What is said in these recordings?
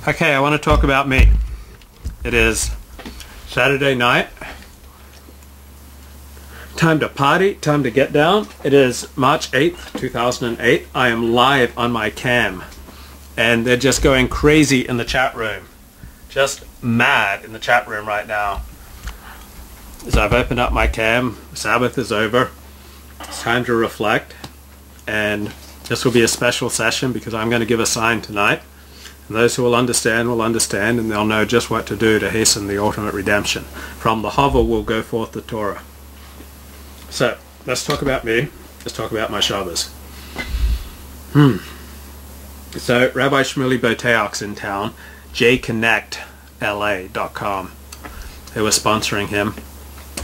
Okay, I want to talk about me. It is Saturday night. Time to party, time to get down. It is March 8th, 2008. I am live on my cam. And they're just going crazy in the chat room. Just mad in the chat room right now. As I've opened up my cam, Sabbath is over. It's time to reflect. And this will be a special session because I'm going to give a sign tonight. And those who will understand, and they'll know just what to do to hasten the ultimate redemption. From the hovel will go forth the Torah. So, let's talk about me. Let's talk about my Shabbos. So, Rabbi Shmuley Boteach's in town. JConnectLA.com. They were sponsoring him.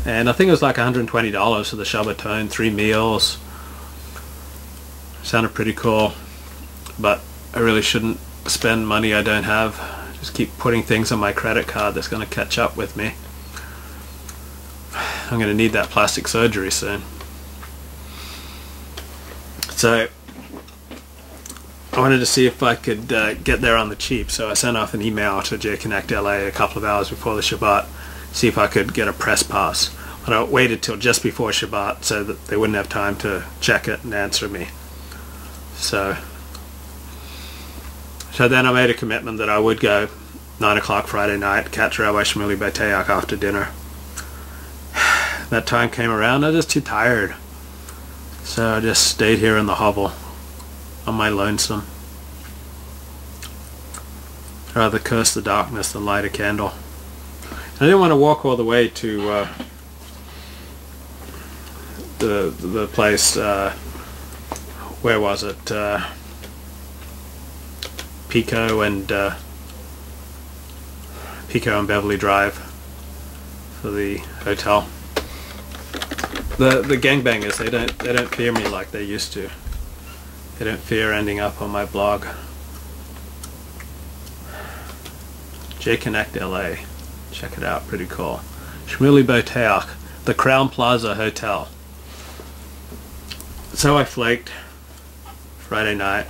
And I think it was like $120 for the Shabbaton, 3 meals. Sounded pretty cool. But I really shouldn't spend money I don't have. Just keep putting things on my credit card that's going to catch up with me. I'm going to need that plastic surgery soon. So I wanted to see if I could get there on the cheap, so I sent off an email to JConnectLA a couple of hours before the Shabbat, see if I could get a press pass. But I waited till just before Shabbat so that they wouldn't have time to check it and answer me. So then I made a commitment that I would go 9 o'clock Friday night, catch Rabbi Shmuley Boteach after dinner. That time came around, I was just too tired. So I just stayed here in the hovel on my lonesome. I'd rather curse the darkness than light a candle. I didn't want to walk all the way to the place, where was it? Pico and Beverly Drive for the hotel. The gangbangers, they don't fear me like they used to. They don't fear ending up on my blog. JConnectLA, check it out, pretty cool. Shmuley Boteach, the Crown Plaza Hotel. So I flaked Friday night,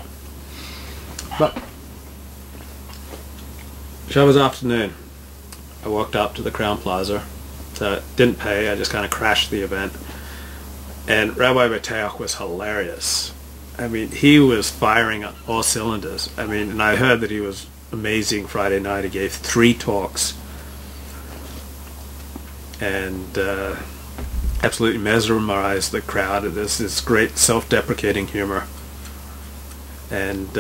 but Shabbos afternoon, I walked up to the Crown Plaza, so I didn't pay, I just kind of crashed the event. And Rabbi Boteach was hilarious. I mean, he was firing on all cylinders. I mean, and I heard that he was amazing Friday night. He gave 3 talks. And absolutely mesmerized the crowd. There's this great self-deprecating humor. And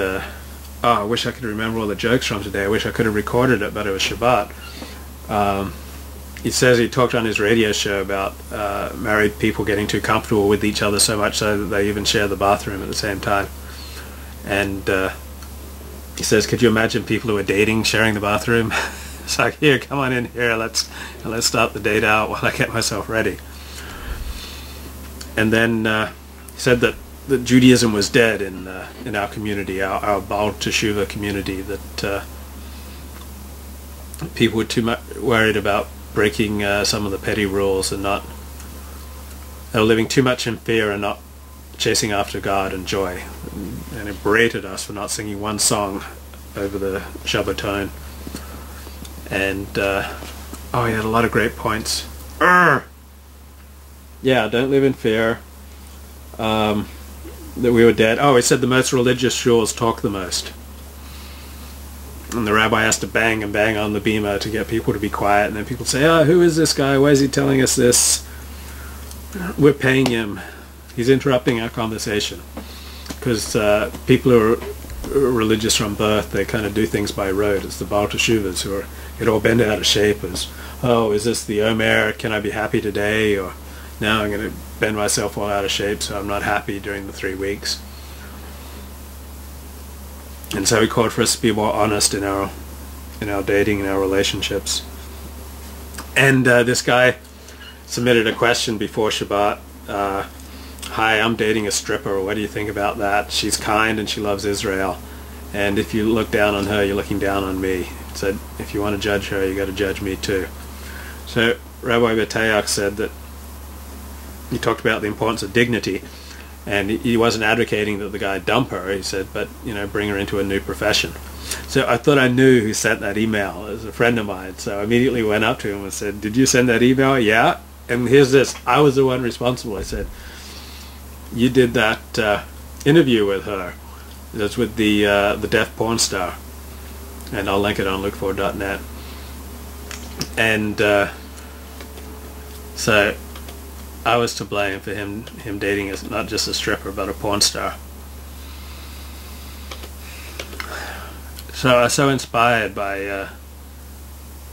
I wish I could remember all the jokes from today. I wish I could have recorded it, but it was Shabbat. He says he talked on his radio show about married people getting too comfortable with each other so much so that they even share the bathroom at the same time. And he says, could you imagine people who are dating sharing the bathroom? It's like, here, come on in here, let's start the date out while I get myself ready. And then he said that Judaism was dead in our community, our Baal Teshuvah community, that people were too much worried about breaking some of the petty rules and they were living too much in fear and not chasing after God and joy. And it berated us for not singing one song over the Shabbaton. And he had a lot of great points. Yeah, don't live in fear. That we were dead. He said the most religious shuls talk the most. And the rabbi has to bang and bang on the bima to get people to be quiet, and then people say, who is this guy? Why is he telling us this? We're paying him. He's interrupting our conversation. Because people who are religious from birth, they kind of do things by rote. It's the Baal Teshuvahs who get all bent out of shape as, is this the Omer? Can I be happy today? Or now I'm going to bend myself all out of shape so I'm not happy during the 3 weeks. And so he called for us to be more honest in our dating, in our relationships. And this guy submitted a question before Shabbat. Hi, I'm dating a stripper. What do you think about that? She's kind and she loves Israel. And if you look down on her, you're looking down on me. He said, if you want to judge her, you got to judge me too. So Rabbi Boteach said that he talked about the importance of dignity. And he wasn't advocating that the guy dump her. He said, but, bring her into a new profession. So I thought I knew who sent that email. It was a friend of mine. So I immediately went up to him and said, "Did you send that email?" "Yeah." "And here's this. I was the one responsible." I said, "You did that interview with her. That's with the deaf porn star." And I'll link it on lookforward.net. And so I was to blame for him dating not just a stripper but a porn star. So I was so inspired by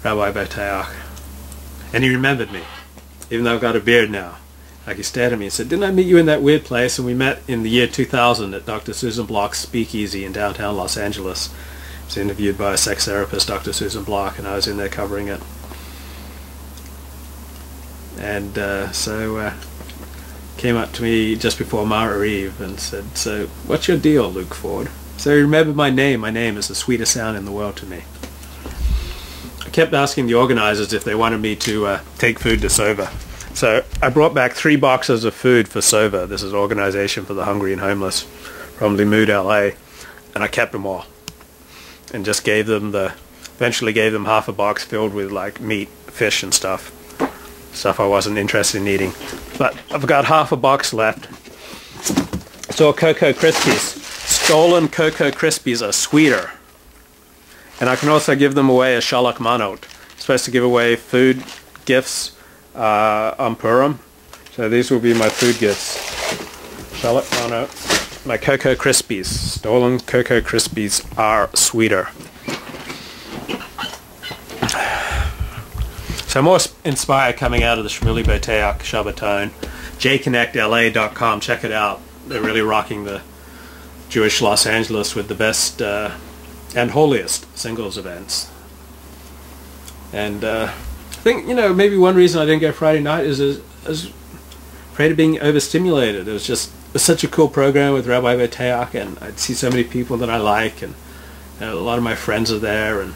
Rabbi Boteach, and he remembered me, even though I've got a beard now. Like, he stared at me and said, "Didn't I meet you in that weird place?" And we met in the year 2000 at Dr. Susan Block's Speakeasy in downtown Los Angeles. I was interviewed by a sex therapist, Dr. Susan Block, and I was in there covering it. And so came up to me just before Ma'ariv and said, "So what's your deal, Luke Ford?" So he remembered my name. My name is the sweetest sound in the world to me. I kept asking the organizers if they wanted me to take food to Sova. So I brought back 3 boxes of food for Sova. This is Organization for the Hungry and Homeless from Limud LA. And I kept them all. And just eventually gave them half a box filled with like meat, fish and stuff I wasn't interested in eating. But I've got half a box left. It's all Cocoa Krispies. Stolen Cocoa Krispies are sweeter. And I can also give them away as Shalach Manot. I'm supposed to give away food gifts on Purim. So these will be my food gifts. Shalach Manot. My Cocoa Krispies. Stolen Cocoa Krispies are sweeter. So I'm more inspired coming out of the Shmuley Boteach Shabbaton. JConnectLA.com. Check it out. They're really rocking the Jewish Los Angeles with the best and holiest singles events. And I think, maybe one reason I didn't go Friday night is I was afraid of being overstimulated. It was such a cool program with Rabbi Boteach, and I'd see so many people that I like, and a lot of my friends are there, and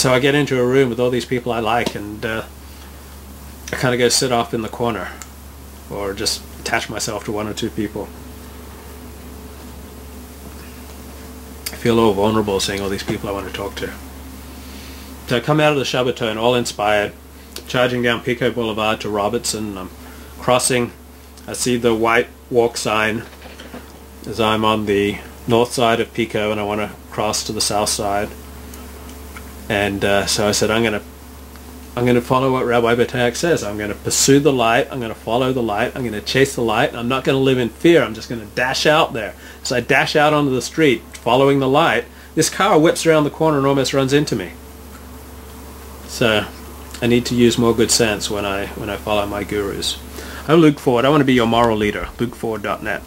so I get into a room with all these people I like, and I kind of go sit off in the corner, or just attach myself to 1 or 2 people. I feel a little vulnerable seeing all these people I want to talk to. So I come out of the Shabbaton all inspired, charging down Pico Boulevard to Robertson. I'm crossing. I see the white walk sign as I'm on the north side of Pico, and I want to cross to the south side. And so I said, I'm going to follow what Rabbi Boteach says. I'm going to pursue the light. I'm going to follow the light. I'm going to chase the light. And I'm not going to live in fear. I'm just going to dash out there. So I dash out onto the street, following the light. This car whips around the corner and almost runs into me. So I need to use more good sense when I follow my gurus. I'm Luke Ford. I want to be your moral leader. LukeFord.net.